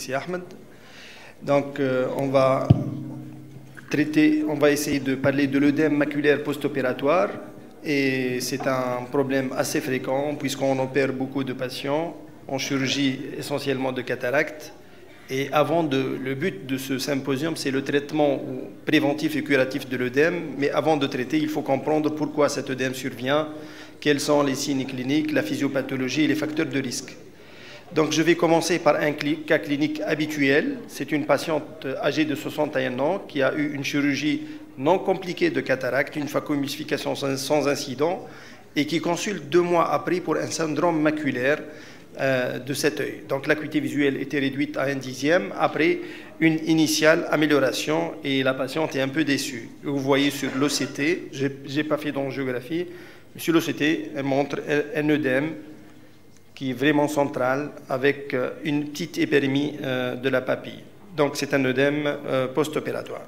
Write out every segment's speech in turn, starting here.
Sissi Ahmed. Donc, on va essayer de parler de l'œdème maculaire post-opératoire. Et c'est un problème assez fréquent puisqu'on opère beaucoup de patients en chirurgie essentiellement de cataracte. Et le but de ce symposium, c'est le traitement préventif et curatif de l'œdème. Mais avant de traiter, il faut comprendre pourquoi cet œdème survient, quels sont les signes cliniques, la physiopathologie et les facteurs de risque. Donc, je vais commencer par un cas clinique habituel. C'est une patiente âgée de 61 ans qui a eu une chirurgie non compliquée de cataracte, une phacoemulsification sans incident, et qui consulte 2 mois après pour un syndrome maculaire de cet œil. Donc l'acuité visuelle était réduite à 1/10 après une initiale amélioration et la patiente est un peu déçue. Vous voyez sur l'OCT, je n'ai pas fait d'angiographie, mais sur l'OCT, elle montre un œdème qui est vraiment central avec une petite hypermie de la papille. Donc c'est un œdème post-opératoire.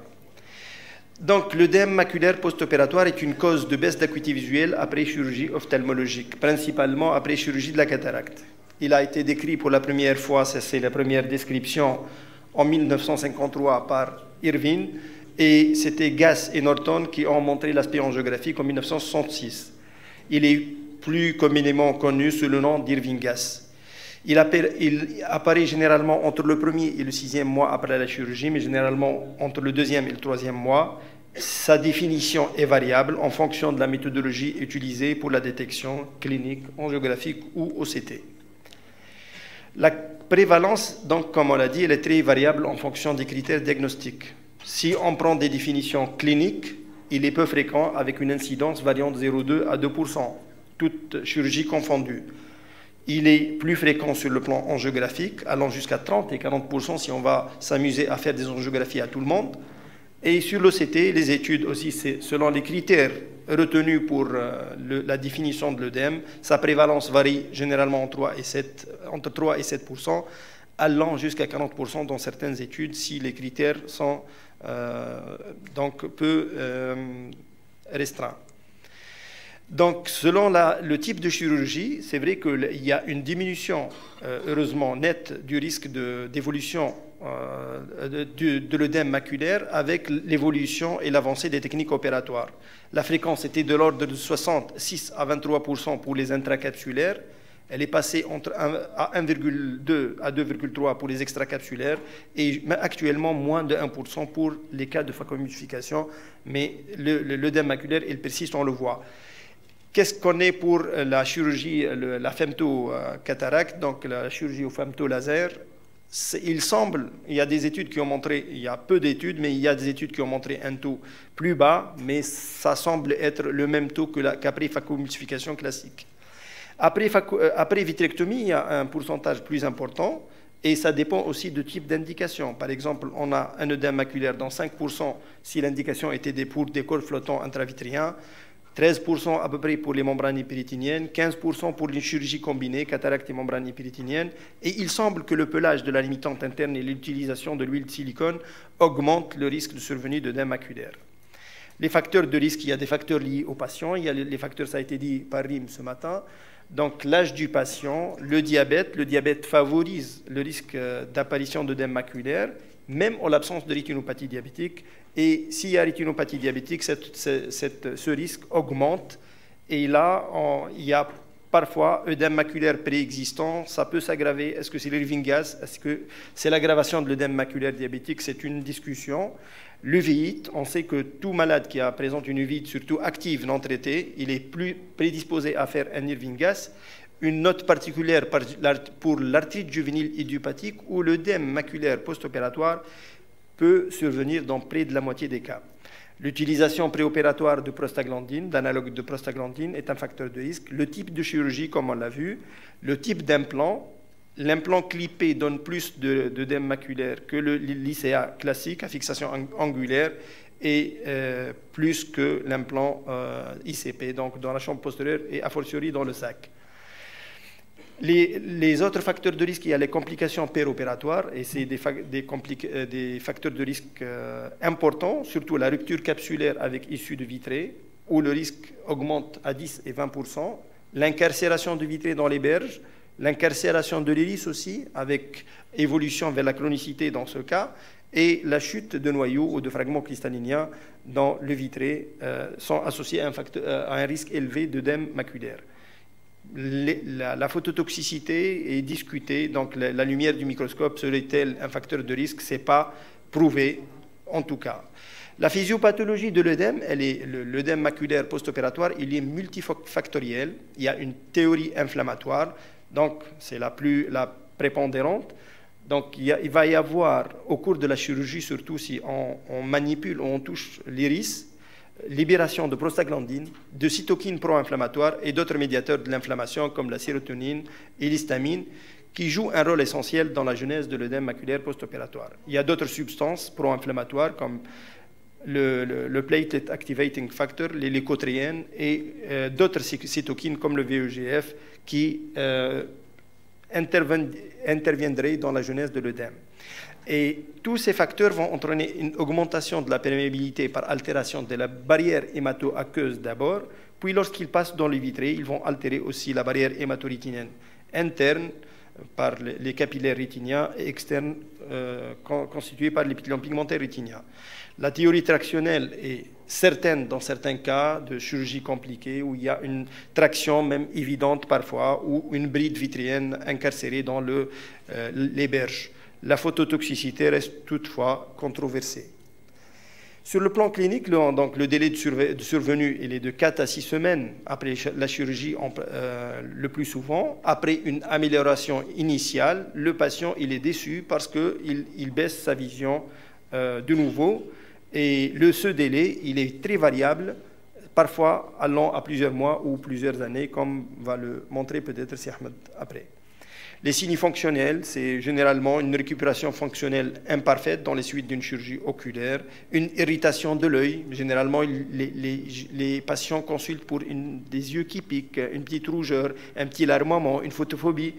Donc l'œdème maculaire post-opératoire est une cause de baisse d'acuité visuelle après chirurgie ophtalmologique, principalement après chirurgie de la cataracte. Il a été décrit pour la première fois, c'est la première description, en 1953 par Irvine, et c'était Gass et Norton qui ont montré l'aspect angiographique en 1966. Il est plus communément connu sous le nom d'Irving Gass. Il apparaît généralement entre le 1er et le 6e mois après la chirurgie, mais généralement entre le 2e et le 3e mois. Sa définition est variable en fonction de la méthodologie utilisée pour la détection clinique, angiographique ou OCT. La prévalence, donc, comme on l'a dit, elle est très variable en fonction des critères diagnostiques. Si on prend des définitions cliniques, il est peu fréquent avec une incidence variant de 0,2 à 2%, toute chirurgie confondue. Il est plus fréquent sur le plan angiographique, allant jusqu'à 30 et 40% si on va s'amuser à faire des angiographies à tout le monde. Et sur l'OCT, les études aussi, c'est selon les critères retenus pour la définition de l'œdème. Sa prévalence varie généralement entre 3 et 7%, allant jusqu'à 40% dans certaines études si les critères sont donc peu restreints. Donc, selon le type de chirurgie, c'est vrai qu'il y a une diminution, heureusement, nette du risque d'évolution de l'œdème maculaire avec l'évolution et l'avancée des techniques opératoires. La fréquence était de l'ordre de 66 à 23% pour les intracapsulaires. Elle est passée à 1,2 à 2,3 pour les extracapsulaires et actuellement moins de 1% pour les cas de phacoemulsification. Mais l'œdème maculaire, il persiste, on le voit. Qu'est-ce qu'on est pour la chirurgie, la femto-cataracte, donc la chirurgie au femto-laser? Il y a des études qui ont montré, il y a peu d'études, mais il y a des études qui ont montré un taux plus bas, mais ça semble être le même taux qu'après phacoemulsification classique. Après vitrectomie, il y a un pourcentage plus important et ça dépend aussi du type d'indication. Par exemple, on a un œdème maculaire dans 5% si l'indication était pour des cols flottants intravitréens, 13% à peu près pour les membranes hyperétiniennes, 15% pour les chirurgies combinées, cataracte et membrane hyperétinienne. Et il semble que le pelage de la limitante interne et l'utilisation de l'huile de silicone augmentent le risque de survenue d'œdème maculaire. Les facteurs de risque, il y a des facteurs liés au patient, il y a les facteurs, ça a été dit par Rim ce matin. Donc l'âge du patient, le diabète favorise le risque d'apparition d'œdème maculaire, même en l'absence de rétinopathie diabétique. Et s'il y a rétinopathie diabétique, ce risque augmente. Et là, il y a parfois œdème maculaire préexistant. Ça peut s'aggraver. Est-ce que c'est l'Irving Gass? Est-ce que c'est l'aggravation de l'œdème maculaire diabétique? C'est une discussion. L'uvéite, on sait que tout malade qui présente une uvéite, surtout active, non traitée, il est plus prédisposé à faire un Irving Gass. Une note particulière pour l'arthrite juvénile idiopathique où l'œdème maculaire post-opératoire peut survenir dans près de la moitié des cas. L'utilisation préopératoire de prostaglandine, d'analogue de prostaglandine, est un facteur de risque. Le type de chirurgie, comme on l'a vu, le type d'implant. L'implant clippé donne plus d'œdème maculaire que l'ICA classique à fixation angulaire et plus que l'implant ICP, donc dans la chambre postérieure et a fortiori dans le sac. Les autres facteurs de risque, il y a les complications péropératoires et c'est des facteurs de risque importants, surtout la rupture capsulaire avec issue de vitrée, où le risque augmente à 10 et 20%, l'incarcération de vitrée dans les berges, l'incarcération de l'iris aussi, avec évolution vers la chronicité dans ce cas, et la chute de noyaux ou de fragments cristalliniens dans le vitré sont associés à un risque élevé d'œdème maculaire. La phototoxicité est discutée, donc la lumière du microscope serait-elle un facteur de risque? Ce n'est pas prouvé en tout cas. La physiopathologie de l'œdème, l'œdème maculaire post-opératoire, il est multifactoriel. Il y a une théorie inflammatoire, donc c'est la prépondérante. Donc il va y avoir, au cours de la chirurgie, surtout si on manipule ou on touche l'iris, libération de prostaglandines, de cytokines pro-inflammatoires et d'autres médiateurs de l'inflammation comme la sérotonine et l'histamine qui jouent un rôle essentiel dans la genèse de l'œdème maculaire post-opératoire. Il y a d'autres substances pro-inflammatoires comme le platelet activating factor, les leucotriènes et d'autres cytokines comme le VEGF qui interviendraient dans la genèse de l'œdème. Et tous ces facteurs vont entraîner une augmentation de la perméabilité par altération de la barrière hémato-aqueuse d'abord, puis lorsqu'ils passent dans le vitré, ils vont altérer aussi la barrière hémato-rétinienne interne par les capillaires rétiniens et externes constitués par l'épithélium pigmentaire rétinien. La théorie tractionnelle est certaine dans certains cas de chirurgie compliquée où il y a une traction même évidente parfois ou une bride vitrienne incarcérée dans les berges. La phototoxicité reste toutefois controversée. Sur le plan clinique, le délai de survenue il est de 4 à 6 semaines après la chirurgie le plus souvent. Après une amélioration initiale, le patient il est déçu parce qu'il baisse sa vision de nouveau. Et ce délai il est très variable, parfois allant à plusieurs mois ou plusieurs années, comme va le montrer peut-être Si Ahmed après. Les signes fonctionnels, c'est généralement une récupération fonctionnelle imparfaite dans les suites d'une chirurgie oculaire, une irritation de l'œil. Généralement, les patients consultent pour des yeux qui piquent, une petite rougeur, un petit larmoiement, une photophobie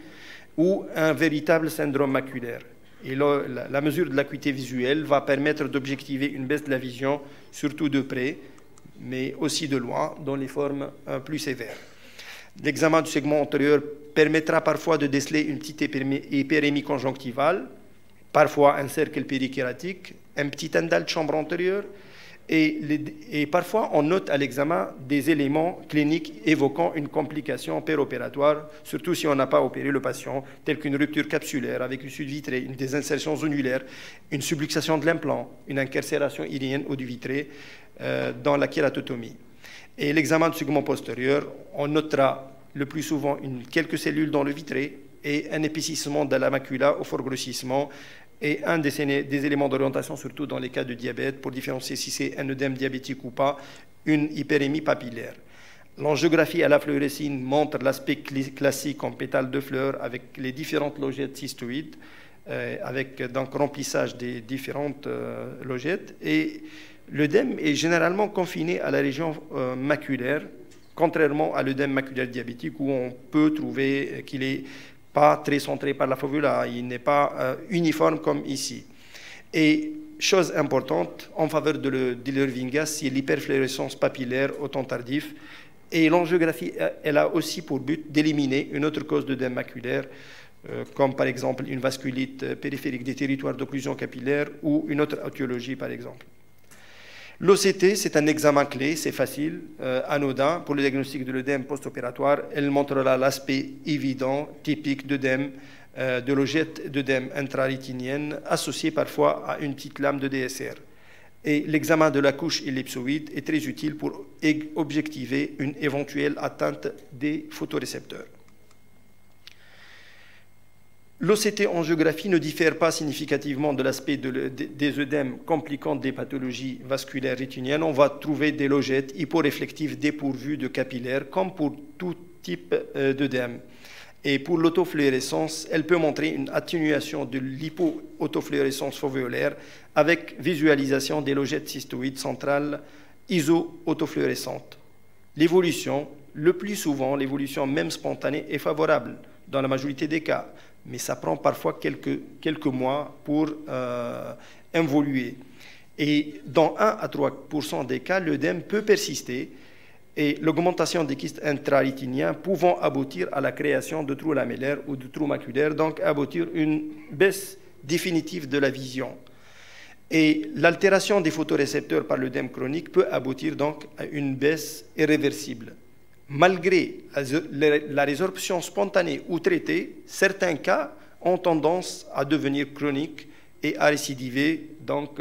ou un véritable syndrome maculaire. Et là, la mesure de l'acuité visuelle va permettre d'objectiver une baisse de la vision, surtout de près, mais aussi de loin, dans les formes plus sévères. L'examen du segment antérieur permettra parfois de déceler une petite hyperémie conjonctivale, parfois un cercle périkératique, un petit indal de chambre antérieure, et parfois on note à l'examen des éléments cliniques évoquant une complication péropératoire, surtout si on n'a pas opéré le patient, telle qu'une rupture capsulaire avec une chute vitrée, une désinsertion zonulaire, une subluxation de l'implant, une incarcération irienne ou du vitré dans la kératotomie. Et l'examen du segment postérieur, on notera le plus souvent quelques cellules dans le vitré et un épaississement de la macula au fort grossissement et un des éléments d'orientation, surtout dans les cas de diabète, pour différencier si c'est un œdème diabétique ou pas, une hyperémie papillaire. L'angiographie à la fluorescine montre l'aspect classique en pétales de fleurs avec les différentes logettes cystoïdes, avec donc remplissage des différentes logettes. Et l'œdème est généralement confiné à la région maculaire, contrairement à l'œdème maculaire diabétique où on peut trouver qu'il n'est pas très centré par la fovula, il n'est pas uniforme comme ici. Et chose importante en faveur de l'Irvingas, c'est l'hyperfluorescence papillaire au temps tardif. Et l'angiographie, elle a aussi pour but d'éliminer une autre cause d'œdème maculaire, comme par exemple une vasculite périphérique des territoires d'occlusion capillaire ou une autre étiologie par exemple. L'OCT, c'est un examen clé, c'est facile, anodin pour le diagnostic de l'œdème post-opératoire. Elle montrera l'aspect évident, typique d'œdème, de logette d'œdème intrarétinienne, associée parfois à une petite lame de DSR. Et l'examen de la couche ellipsoïde est très utile pour objectiver une éventuelle atteinte des photorécepteurs. L'OCT angiographie ne diffère pas significativement de l'aspect des œdèmes compliquant des pathologies vasculaires rétiniennes. On va trouver des logettes hyporéflectives dépourvues de capillaires, comme pour tout type d'œdème. Et pour l'autofluorescence, elle peut montrer une atténuation de l'hypo-autofluorescence foveolaire avec visualisation des logettes cystoïdes centrales iso-autofluorescentes. L'évolution, le plus souvent, l'évolution même spontanée est favorable dans la majorité des cas, mais ça prend parfois quelques mois pour évoluer. Et dans 1 à 3% des cas, l'œdème peut persister et l'augmentation des kystes intrarétiniens pouvant aboutir à la création de trous lamellaires ou de trous maculaires, donc aboutir à une baisse définitive de la vision. Et l'altération des photorécepteurs par l'œdème chronique peut aboutir donc à une baisse irréversible. Malgré la résorption spontanée ou traitée, certains cas ont tendance à devenir chroniques et à récidiver, donc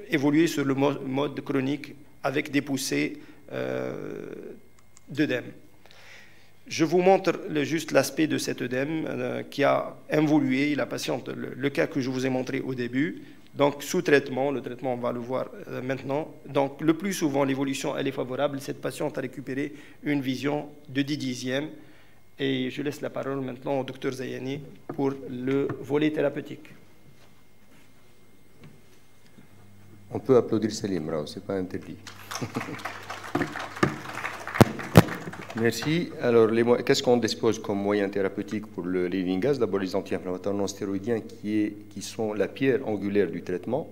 évoluer sur le mode chronique avec des poussées d'œdème. Je vous montre juste l'aspect de cet œdème qui a évolué. La patiente, le cas que je vous ai montré au début, donc sous traitement, le traitement on va le voir maintenant. Donc le plus souvent l'évolution elle est favorable. Cette patiente a récupéré une vision de 10 dixièmes. Et je laisse la parole maintenant au docteur Zayani pour le volet thérapeutique. On peut applaudir Salim Rao, ce n'est pas interdit. Merci. Alors, qu'est-ce qu'on dispose comme moyen thérapeutique pour le living gas? D'abord, les anti-inflammatoires non stéroïdiens qui sont la pierre angulaire du traitement.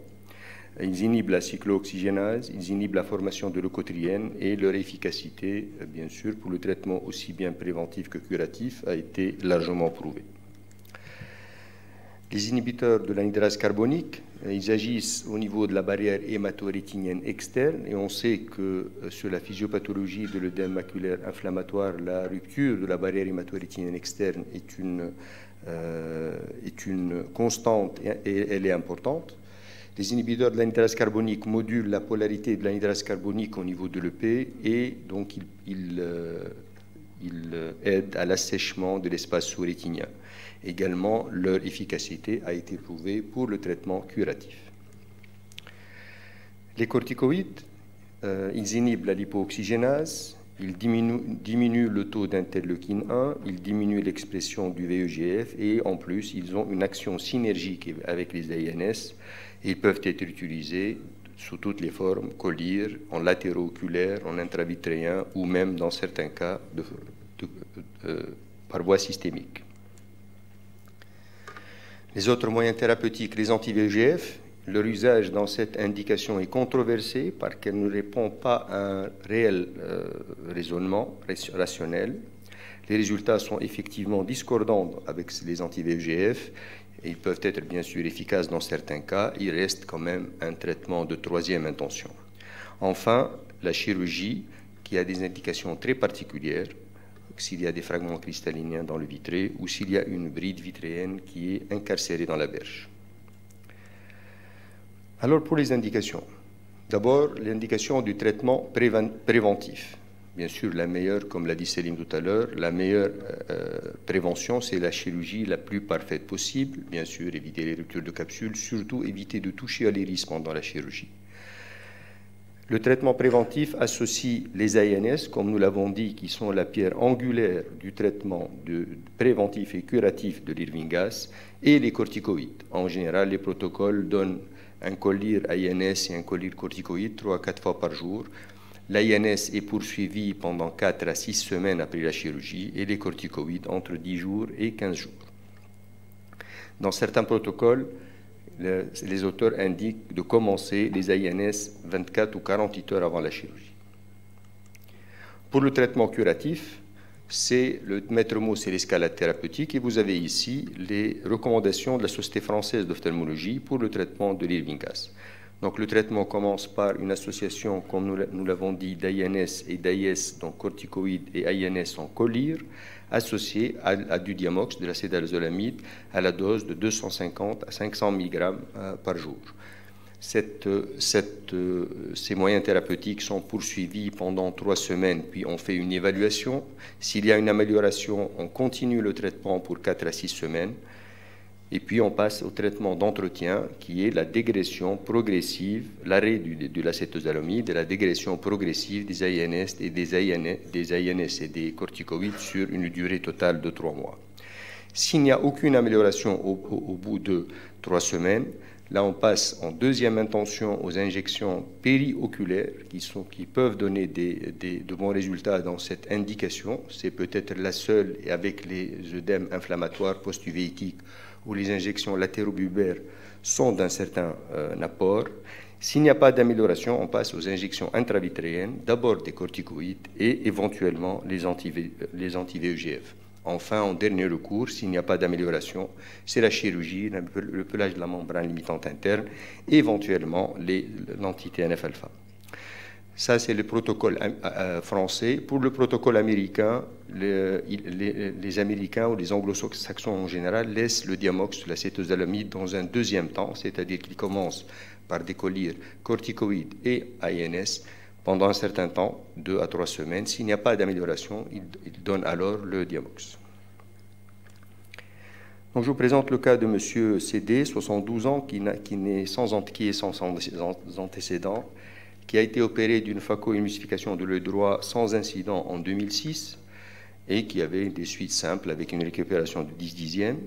Ils inhibent la cyclooxygénase, ils inhibent la formation de leucotriène et leur efficacité, bien sûr, pour le traitement aussi bien préventif que curatif, a été largement prouvée. Les inhibiteurs de l'anhydrase carbonique, ils agissent au niveau de la barrière hémato-rétinienne externe et on sait que sur la physiopathologie de l'œdème maculaire inflammatoire, la rupture de la barrière hémato-rétinienne externe est une constante et elle est importante. Les inhibiteurs de l'anhydrase carbonique modulent la polarité de l'anhydrase carbonique au niveau de l'EP et donc ils aident à l'assèchement de l'espace sous-rétinien. Également, leur efficacité a été prouvée pour le traitement curatif. Les corticoïdes, ils inhibent la lipooxygénase, ils diminuent le taux d'interleukine 1, ils diminuent l'expression du VEGF et en plus, ils ont une action synergique avec les AINS. Ils peuvent être utilisés sous toutes les formes, collyre, en latéro-oculaire, en intravitréen ou même dans certains cas par voie systémique. Les autres moyens thérapeutiques, les anti-VEGF, leur usage dans cette indication est controversé parce qu'elle ne répond pas à un réel raisonnement rationnel. Les résultats sont effectivement discordants avec les anti-VEGF. Ils peuvent être bien sûr efficaces dans certains cas. Il reste quand même un traitement de troisième intention. Enfin, la chirurgie qui a des indications très particulières, s'il y a des fragments cristalliniens dans le vitré ou s'il y a une bride vitréenne qui est incarcérée dans la berge. Alors pour les indications, d'abord l'indication du traitement préventif. Bien sûr, la meilleure, comme l'a dit Céline tout à l'heure, la meilleure prévention, c'est la chirurgie la plus parfaite possible. Bien sûr, éviter les ruptures de capsules, surtout éviter de toucher à l'iris pendant la chirurgie. Le traitement préventif associe les AINS, comme nous l'avons dit, qui sont la pierre angulaire du traitement préventif et curatif de l'Irving gas, et les corticoïdes. En général, les protocoles donnent un collyre AINS et un collyre corticoïde 3 à 4 fois par jour. L'AINS est poursuivi pendant 4 à 6 semaines après la chirurgie et les corticoïdes entre 10 jours et 15 jours. Dans certains protocoles, les auteurs indiquent de commencer les AINS 24 ou 48 heures avant la chirurgie. Pour le traitement curatif, le maître mot, c'est l'escalade thérapeutique et vous avez ici les recommandations de la Société française d'ophtalmologie pour le traitement de l'Irving gas. Donc le traitement commence par une association, comme nous l'avons dit, d'AINS et d'AIS, donc corticoïdes et AINS en collyre, associé à du diamox, de l'acétaldézolamide, à la dose de 250 à 500 mg par jour. Ces moyens thérapeutiques sont poursuivis pendant 3 semaines, puis on fait une évaluation. S'il y a une amélioration, on continue le traitement pour 4 à 6 semaines. Et puis on passe au traitement d'entretien qui est la dégression progressive, l'arrêt de l'acétaldézolamide et la dégression progressive des AINS et des AINS et des corticoïdes sur une durée totale de 3 mois. S'il n'y a aucune amélioration au bout de 3 semaines, là on passe en deuxième intention aux injections périoculaires qui peuvent donner de bons résultats dans cette indication. C'est peut-être la seule avec les œdèmes inflammatoires post-uvéitiques où les injections latérobulbaires sont d'un certain apport. S'il n'y a pas d'amélioration, on passe aux injections intravitréennes, d'abord des corticoïdes et éventuellement les anti-VEGF. Enfin, en dernier recours, s'il n'y a pas d'amélioration, c'est la chirurgie, le pelage de la membrane limitante interne et éventuellement l'anti-TNF-alpha. Ça, c'est le protocole français. Pour le protocole américain, les Américains ou les anglo-saxons en général laissent le diamox, l'acétosalamide, dans un deuxième temps, c'est-à-dire qu'ils commencent par des collyres corticoïdes et AINS pendant un certain temps, 2 à 3 semaines. S'il n'y a pas d'amélioration, ils donnent alors le diamox. Donc, je vous présente le cas de M. CD, 72 ans, qui est sans antécédents, qui a été opéré d'une phacoémulsification de l'œil droit sans incident en 2006 et qui avait des suites simples avec une récupération de 10 dixièmes.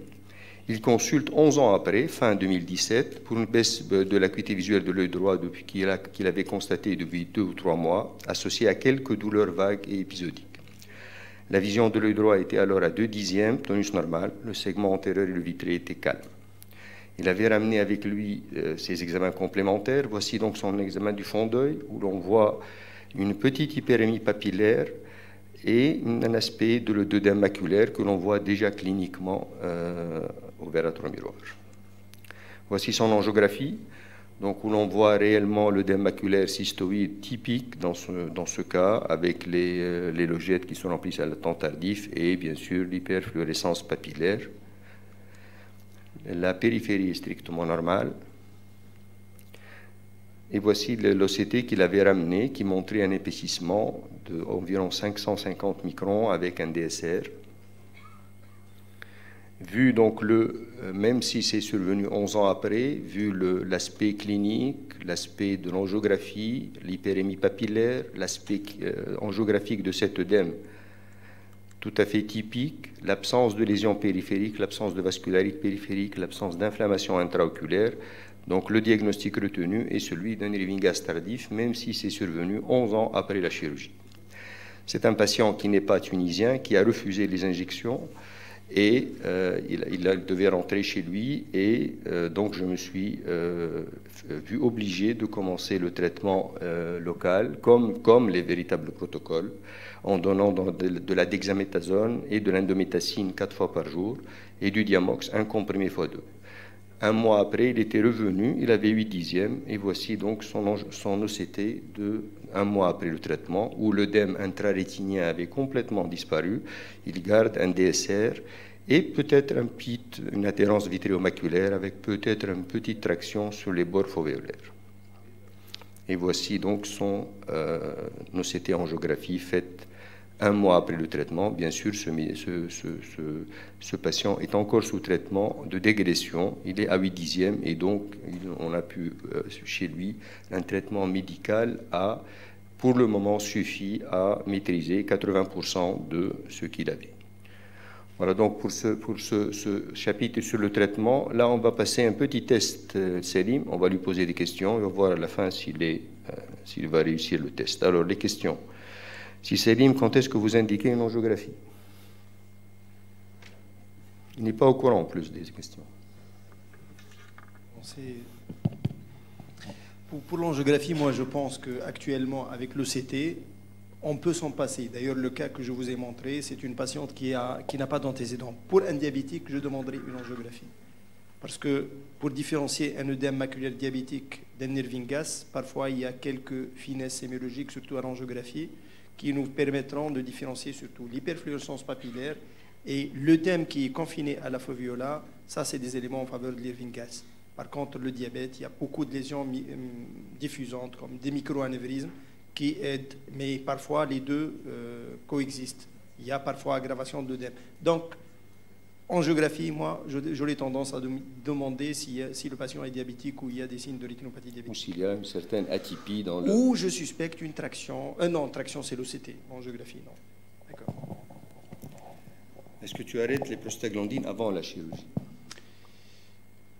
Il consulte 11 ans après, fin 2017, pour une baisse de l'acuité visuelle de l'œil droit depuis qu'il avait constaté depuis 2 ou 3 mois, associée à quelques douleurs vagues et épisodiques. La vision de l'œil droit était alors à 2 dixièmes, tonus normal, le segment antérieur et le vitré étaient calmes. Il avait ramené avec lui ses examens complémentaires. Voici donc son examen du fond d'œil, où l'on voit une petite hyperémie papillaire et un aspect de l'œdème maculaire que l'on voit déjà cliniquement au verre miroir. Voici son angiographie, donc où l'on voit réellement l'œdème maculaire cystoïde typique dans ce cas, avec les logettes qui sont remplies à la temps tardif et bien sûr l'hyperfluorescence papillaire. La périphérie est strictement normale. Et voici l'OCT qu'il avait ramené, qui montrait un épaississement d'environ 550 microns avec un DSR. Vu donc même si c'est survenu 11 ans après, vu l'aspect clinique, l'aspect de l'angiographie, l'hyperémie papillaire, l'aspect angiographique de cet œdème tout à fait typique, l'absence de lésions périphériques, l'absence de vascularité périphérique, l'absence d'inflammation intraoculaire. Donc le diagnostic retenu est celui d'un Irvingas tardif, même si c'est survenu 11 ans après la chirurgie. C'est un patient qui n'est pas tunisien, qui a refusé les injections et il devait rentrer chez lui et donc je me suis vu obligé de commencer le traitement local comme les véritables protocoles, en donnant de la dexaméthasone et de l'indométhacine 4 fois par jour et du diamox, un comprimé x 2. Un mois après, il était revenu, il avait 8 dixièmes, et voici donc son OCT de un mois après le traitement, où l'œdème intrarétinien avait complètement disparu. Il garde un DSR et peut-être une adhérence vitréomaculaire avec peut-être une petite traction sur les bords fovéolaires. Et voici donc son OCT angiographie faite un mois après le traitement. Bien sûr, ce patient est encore sous traitement de dégression. Il est à 8 dixièmes et donc on a pu, chez lui, un traitement médical pour le moment, suffit à maîtriser 80% de ce qu'il avait. Voilà donc pour ce chapitre sur le traitement. Là, on va passer un petit test Selim. On va lui poser des questions et on va voir à la fin s'il va réussir le test. Alors, les questions. Si Selim, quand est-ce que vous indiquez une angiographie? Il n'est pas au courant en plus des questions. Pour l'angiographie, moi je pense qu'actuellement avec l'ECT, on peut s'en passer. D'ailleurs, le cas que je vous ai montré, c'est une patiente qui n'a pas d'antécédent. Pour un diabétique, je demanderai une angiographie. Parce que pour différencier un œdème maculaire diabétique d'un Irvingas, parfois il y a quelques finesses sémiologiques, surtout à l'angiographie, qui nous permettront de différencier surtout l'hyperfluorescence papillaire et l'œdème qui est confiné à la fovéola. Ça, c'est des éléments en faveur de l'Irvingas. Par contre, le diabète, il y a beaucoup de lésions diffusantes, comme des microanévrismes, qui aident, mais parfois les deux coexistent. Il y a parfois aggravation de l'œdème. Donc, angiographie, moi, j'aurais tendance à demander si le patient est diabétique ou il y a des signes de rétinopathie diabétique. Ou s'il y a une certaine atypie dans le... Ou je suspecte une traction. Non, traction, c'est l'OCT. Angiographie, non. D'accord. Est-ce que tu arrêtes les prostaglandines avant la chirurgie?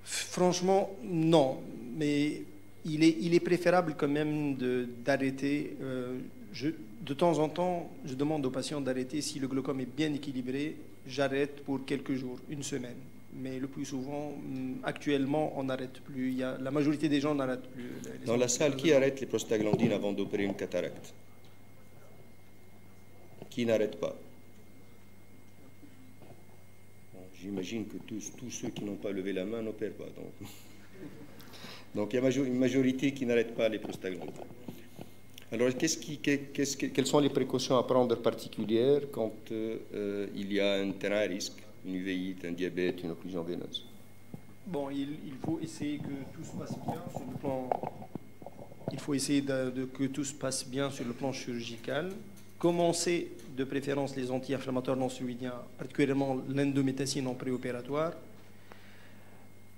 Franchement, non. Mais il est préférable quand même d'arrêter. De temps en temps, je demande aux patients d'arrêter si le glaucome est bien équilibré. J'arrête pour quelques jours, une semaine. mais le plus souvent, actuellement, on n'arrête plus. La majorité des gens n'arrêtent plus. Dans la salle, qui arrête les prostaglandines avant d'opérer une cataracte? Qui n'arrête pas? J'imagine que tous ceux qui n'ont pas levé la main n'opèrent pas. Donc il y a une majorité qui n'arrête pas les prostaglandines. Alors, quelles sont les précautions à prendre particulières quand il y a un terrain à risque, une uvéite, un diabète, une occlusion veineuse? Bon, il faut essayer que tout se passe bien sur le plan. Il faut essayer que tout se passe bien sur le plan chirurgical. Commencer de préférence les anti-inflammatoires non stéroïdiens, particulièrement l'indométacine en préopératoire.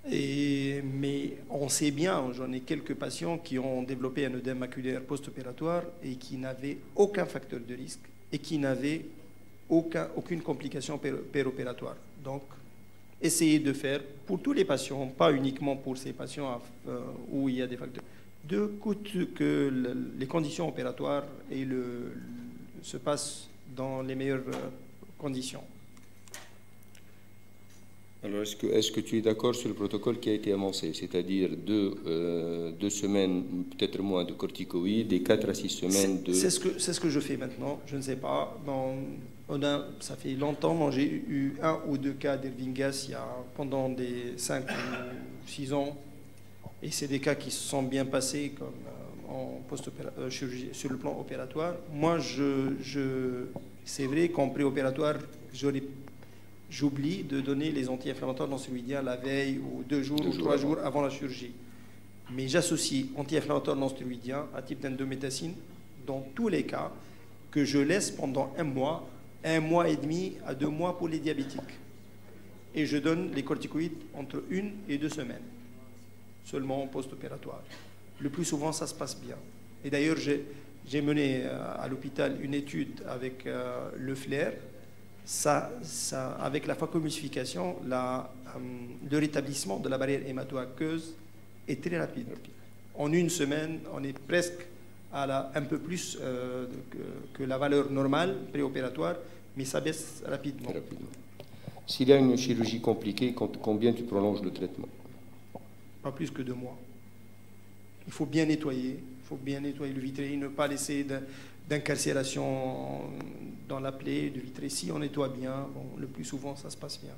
Mais on sait bien, j'en ai quelques patients qui ont développé un œdème maculaire post-opératoire et qui n'avaient aucun facteur de risque et qui n'avaient aucune complication péropératoire. Donc, essayez de faire pour tous les patients, pas uniquement pour ces patients où il y a des facteurs, que les conditions opératoires se passent dans les meilleures conditions. Alors, est-ce que tu es d'accord sur le protocole qui a été avancé, c'est-à-dire 2 semaines, peut-être moins, de corticoïdes et 4 à 6 semaines de... C'est ce que je fais maintenant, je ne sais pas. Ça fait longtemps, j'ai eu 1 ou 2 cas d'Ervingas pendant des 5 ou 6 ans. Et c'est des cas qui se sont bien passés comme sur le plan opératoire. Moi, c'est vrai qu'en préopératoire, j'oublie de donner les anti-inflammatoires non stéroïdiens la veille ou 2 jours ou 3 jours avant la chirurgie. Mais j'associe anti-inflammatoires non stéroïdiens à type d'indométacine dans tous les cas que je laisse pendant 1 mois et demi à 2 mois pour les diabétiques. Et je donne les corticoïdes entre 1 et 2 semaines, seulement en post-opératoire. Le plus souvent, ça se passe bien. Et d'ailleurs, j'ai mené à l'hôpital une étude avec le flair. Avec la phacoemulsification, le rétablissement de la barrière hémato-aqueuse est très rapide. En 1 semaine, on est presque à un peu plus que la valeur normale préopératoire, mais ça baisse rapidement. S'il y a une chirurgie compliquée, combien tu prolonges le traitement? Pas plus que 2 mois. Il faut bien nettoyer. Il faut bien nettoyer le vitré, ne pas laisser d'incarcération dans la plaie de vitré. Si on nettoie bien, bon, le plus souvent, ça se passe bien.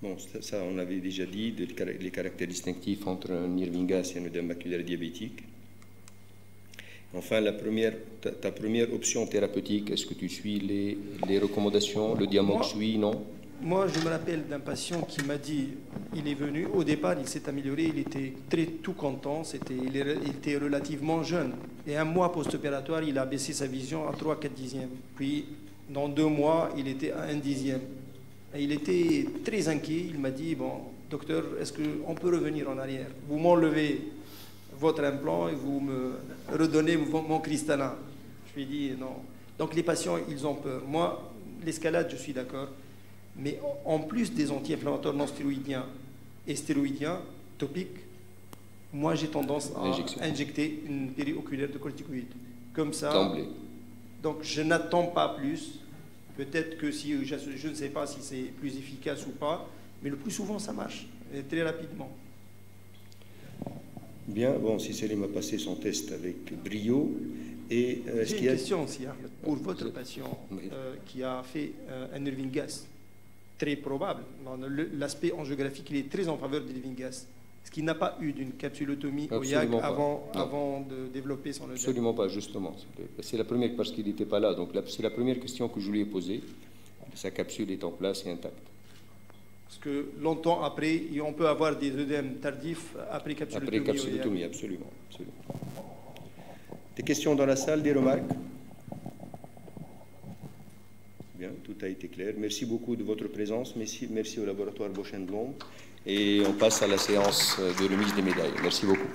Bon, ça, on avait déjà dit, les caractères distinctifs entre un Ervingas et un œdème maculaire diabétique. Enfin, ta première option thérapeutique, est-ce que tu suis les recommandations? Le Diamox, oui, non? Moi, je me rappelle d'un patient qui m'a dit, il est venu, au départ, il s'est amélioré, il était tout content, il était relativement jeune. Et 1 mois post-opératoire, il a baissé sa vision à 3-4 dixièmes. Puis, dans 2 mois, il était à 1 dixième. Et il était très inquiet, il m'a dit, bon, docteur, est-ce qu'on peut revenir en arrière? Vous m'enlevez votre implant et vous me redonnez mon cristallin. Je lui ai dit, non. Donc, les patients, ils ont peur. Moi, l'escalade, je suis d'accord. Mais en plus des anti-inflammatoires non stéroïdiens et stéroïdiens topiques, moi j'ai tendance à injecter une périoculaire de corticoïdes. Comme ça. Donc je n'attends pas plus. Peut-être que si je ne sais pas si c'est plus efficace ou pas, mais le plus souvent ça marche, très rapidement. Bien, bon, Célim a passé son test avec brio. J'ai une question aussi, pour votre patient qui a fait un Ervingas. Très probable. L'aspect angiographique, il est très en faveur de l'Ervingas. Est-ce qu'il n'a pas eu d'une capsulotomie au YAG avant de développer son œdème? Absolument pas, justement. C'est la première, parce qu'il n'était pas là. Donc c'est la première question que je lui ai posée. Sa capsule est en place et intacte. Parce que longtemps après, on peut avoir des œdèmes tardifs après capsulotomie. Après capsulotomie, absolument. Des questions dans la salle, des remarques? Bien, tout a été clair. Merci beaucoup de votre présence. Merci au laboratoire Bausch & Lomb. Et on passe à la séance de remise des médailles. Merci beaucoup.